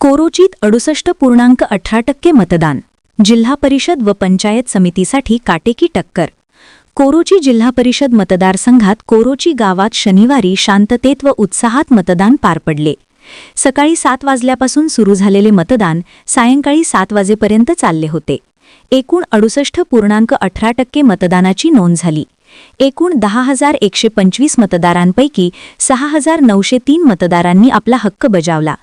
कोरोचीत 68.18% मतदान. जिल्हा परिषद व पंचायत समितीसाठी काटेकी टक्कर. कोरोची जिल्हा परिषद मतदारसंघात कोरोची गावात शनिवारी शांततेत व उत्साहात मतदान पार पडले. सकाळी 7 वाजल्यापासून सुरू झालेले मतदान सायंकाळी 7 वाजेपर्यंत चालले होते. एकूण 68.18% मतदानाची नोंद झाली. एकूण 10,125 मतदारांपैकी 6,903 मतदारांनी आपला हक्क बजावला.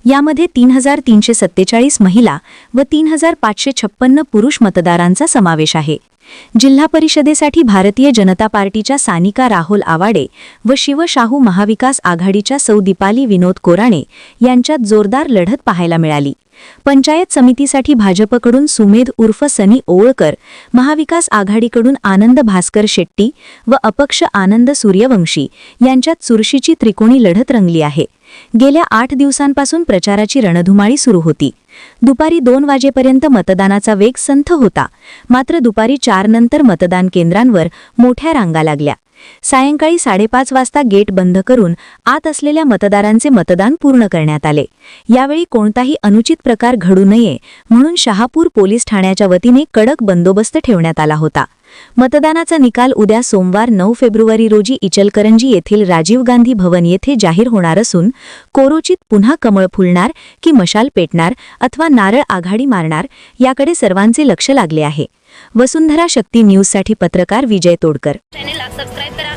यामध्ये 3,347 महिला व 3,556 पुरुष मतदारांचा समावेश आहे. जिल्हा परिषदेसाठी भारतीय जनता पार्टीच्या सानिका राहुल आवाडे व शिवशाहू महाविकास आघाडीच्या सौ दीपाली विनोद कोराणे यांच्यात जोरदार लढत पाहायला मिळाली. पंचायत समितीसाठी भाजपकडून सुमेध उर्फ सनी ओळकर, महाविकास आघाडीकडून आनंद भास्कर शेट्टी व अपक्ष आनंद सूर्यवंशी यांच्यात चुरशीची त्रिकोणी लढत रंगली आहे. गेल्या 8 दिवसांपासून प्रचाराची रणधुमाळी सुरू होती. दुपारी 2 वाजेपर्यंत मतदानाचा वेग संथ होता. मात्र दुपारी 4 नंतर मतदान केंद्रांवर मोठ्या रांगा लागल्या. सायंकाळी 5:30 वाजता गेट बंद करून आत असलेल्या मतदारांचे मतदान पूर्ण करण्यात आले. यावेळी कोणताही अनुचित प्रकार घडू नये म्हणून शहापूर पोलीस ठाण्याच्या वतीने कडक बंदोबस्त ठेवण्यात आला होता. मतदानाचा निकाल उद्या सोमवार 9 फेब्रुवारी रोजी इचलकरंजी येथील राजीव गांधी भवन येथे जाहीर होणार असून कोरोचीत पुन्हा कमळ फुलणार की मशाल पेटणार अथवा नारळ आघाडी मारणार याकडे सर्वांचे लक्ष लागले आहे. वसुंधरा शक्ती न्यूजसाठी पत्रकार विजय तोडकर. चॅनेलला सबस्क्राइब करा.